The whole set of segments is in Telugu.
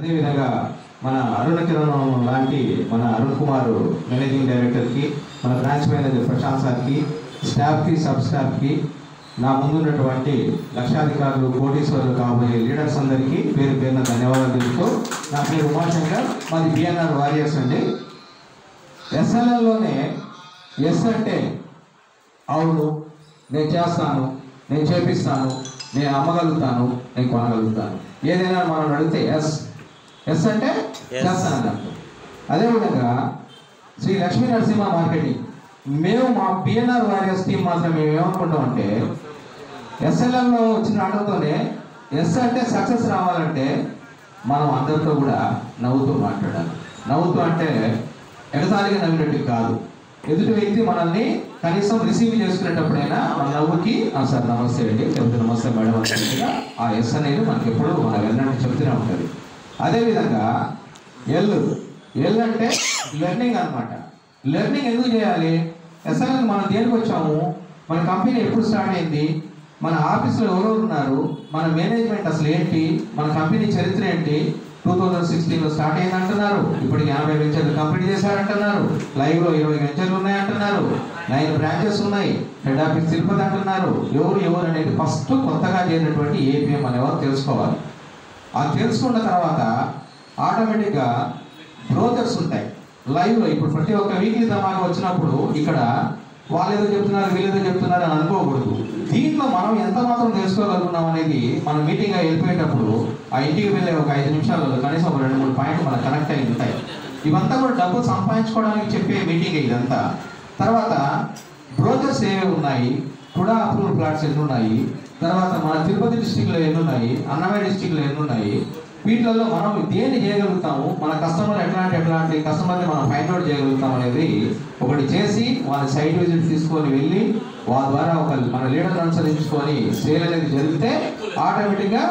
అదేవిధంగా మన అరుణ కిరణం లాంటి మన అరుణ్ కుమార్ మేనేజింగ్ డైరెక్టర్కి, మన బ్రాంచ్ మేనేజర్ ప్రశాంత్ సార్కి, స్టాఫ్కి, సబ్ స్టాఫ్కి, నా ముందున్నటువంటి లక్షాధికారులు, కోటీశ్వరులు కాబోయే లీడర్స్ అందరికీ పేరు పేరున ధన్యవాదాలు తెలుపుతూ, నా పేరు ఉమాశంకర్, మాది బిఎన్ఆర్ వారియర్స్ అండి. ఎస్ఎల్ఎల్లోనే ఎస్ అంటే అవును, నేను చేస్తాను, నేను చేపిస్తాను, నేను అమ్మగలుగుతాను, నేను కొనగలుగుతాను, ఏదైనా మనం అడిగితే ఎస్ ఎస్ అంటే చేస్తాను. అదేవిధంగా శ్రీ లక్ష్మీ నరసింహ మార్కెటింగ్, మేము మా బిఎన్ఆర్ వారియర్స్ టీం మాత్రం మేము ఏమనుకుంటాం అంటే, ఎస్ఎల్ఎంలో వచ్చిన ఆటోతోనే ఎస్ అంటే సక్సెస్ రావాలంటే మనం అందరితో కూడా నవ్వుతూ మాట్లాడాలి. నవ్వుతూ అంటే ఎగతాళిగా నవ్వినట్టు కాదు, ఎదుటి వ్యక్తి మనల్ని కనీసం రిసీవ్ చేసుకునేటప్పుడైనా మన నవ్వుకి సార్ నమస్తే అండి, లేకపోతే నమస్తే మేడం అన్నట్టుగా ఆ ఎస్ అనేది మనకి ఎప్పుడు మన వెళ్ళంటే చెప్తూనే ఉంటుంది. అదేవిధంగా ఎల్ అంటే లెర్నింగ్ అనమాట. లెర్నింగ్ ఎందుకు చేయాలి? ఎస్ఎల్ఎల్ మనం దేనికి వచ్చాము, మన కంపెనీ ఎప్పుడు స్టార్ట్ అయింది, మన ఆఫీస్లో ఎవరెవరు ఉన్నారు, మన మేనేజ్మెంట్ అసలు ఏంటి, మన కంపెనీ చరిత్ర ఏంటి, 2016లో స్టార్ట్ అయింది అంటున్నారు, ఇప్పటికి 50 వెంచర్లు కంప్లీట్ చేశారంటున్నారు, లైవ్లో 20 వెంచర్లు ఉన్నాయంటున్నారు, 9 బ్రాంచెస్ ఉన్నాయి, హెడ్ ఆఫీస్ తిరుపతి అంటున్నారు. ఎవరు అనేది ఫస్ట్ కొత్తగా చేరినటువంటి ఏపీఎం అనేవారు తెలుసుకోవాలి. అది తెలుసుకున్న తర్వాత ఆటోమేటిక్గా బ్రోకర్స్ ఉంటాయి లైవ్లో. ఇప్పుడు ప్రతి ఒక్క వీక్లీ ధమాకా వచ్చినప్పుడు ఇక్కడ వాళ్ళు ఏదో చెప్తున్నారు, వీళ్ళు ఏదో చెప్తున్నారు అని అనుకోకూడదు. దీంట్లో మనం ఎంత మాత్రం తెలుసుకోగలుగుతున్నాం అనేది మనం మీటింగ్ వెళ్ళిపోయేటప్పుడు ఆ ఇంటికి వెళ్ళే ఒక 5 నిమిషాలలో కనీసం ఒక 2-3 పాయింట్లు మనకు కనెక్ట్ అయి ఉంటాయి. ఇవంతా కూడా డబ్బులు సంపాదించుకోవడానికి చెప్పే మీటింగ్ ఇదంతా. తర్వాత బ్రోకర్స్ ఏవేవి ఉన్నాయి, కూడా అప్రూవల్ ప్లాట్స్ ఎన్ని ఉన్నాయి, తర్వాత మన తిరుపతి డిస్టిక్లో ఎన్ని ఉన్నాయి, అన్నమయ్య డిస్టిక్లో ఎన్ని ఉన్నాయి, వీటిలలో మనం దేన్ని చేయగలుగుతాము, మన కస్టమర్ ఎట్లాంటి కస్టమర్ని మనం ఫైండ్ అవుట్ చేయగలుగుతాం అనేది ఒకటి చేసి వాళ్ళ సైట్ విజిట్ తీసుకొని వెళ్ళి వాళ్ళ ద్వారా ఒక మన లీడర్ అనుసరించుకొని సేల్ అనేది జరిగితే ఆటోమేటిక్గా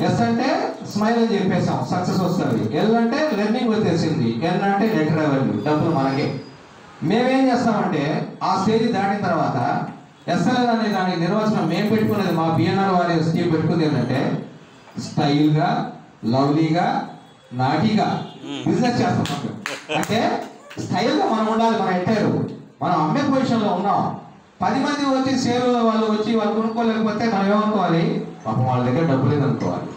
ఎస్ అంటే స్మైల్ అని చెప్పేసాం, సక్సెస్ వస్తుంది. ఎల్ అంటే లెర్నింగ్ వచ్చేసింది, ఎల్ అంటే నెట్ రెవెన్యూ, డబ్బులు మనకే. మేమేం చేస్తామంటే ఆ స్టేజ్ దాటిన తర్వాత ఎస్ఎల్ఎల్ అనే దానికి నిర్వచనం మేము పెట్టుకునేది, మా బిఎన్ఆర్ వారియర్స్ టీం పెట్టుకుంది ఏంటంటే స్టైల్గా, లవ్లీగా, నాటిగా బిజినెస్ చేస్తాం. అంటే స్టైల్గా మనం ఉండాలి. మన ఎంటైర్ మనం అమ్మే పొజిషన్లో ఉన్నాం. 10 మంది వచ్చి సేల్ వాళ్ళు వచ్చి వాళ్ళు కొనుక్కోలేకపోతే మనం ఏమనుకోవాలి, పాపం వాళ్ళ దగ్గర డబ్బు లేదు అనుకోవాలి,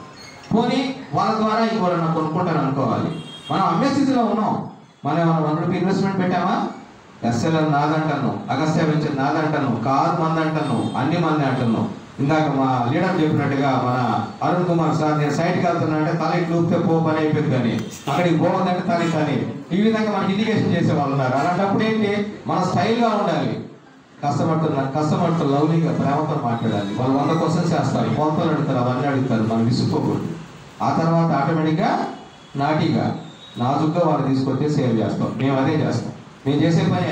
పోనీ వాళ్ళ ద్వారా ఇంకోళ్ళన్నా కొనుక్కుంటారు అనుకోవాలి. మనం అమ్మే స్థితిలో ఉన్నాం. మనం ఏమన్నా 1 రూపీ ఇన్వెస్ట్మెంట్ పెట్టామా? ఎస్ఎల్ఎల్ నాదంటాను, అగస్త్య వెంచర్ నాదంటాను, కారు మంది అంటాను, అన్ని మంది అంటాను. ఇందాక మా లీడర్ చెప్పినట్టుగా మన అరుణ్ కుమార్ సార్, నేను సైట్కి వెళ్తున్నా అంటే తల ఇట్లు ఊపితే పో పని అయిపోయింది, కానీ అక్కడికి పోవద్దంటే తల కానీ ఈ విధంగా మనకి ఇండికేషన్ చేసే వాళ్ళు ఉన్నారు. అలాంటప్పుడు ఏంటి, మన స్టైల్గా ఉండాలి. కస్టమర్తో లవ్లీగా, ప్రేమతో మాట్లాడాలి. వాళ్ళు 100 క్వశ్చన్స్ చేస్తారు, కొలతలు అడుగుతారు, అవన్నీ అడుగుతారు, మనం విసుక్కోకూడదు. ఆ తర్వాత ఆటోమేటిక్గా నాటిగా, నాజుగ్గా వాళ్ళు తీసుకొచ్చి సేల్ చేస్తాం. మేము అదే చేస్తాం. మేము చేసే పని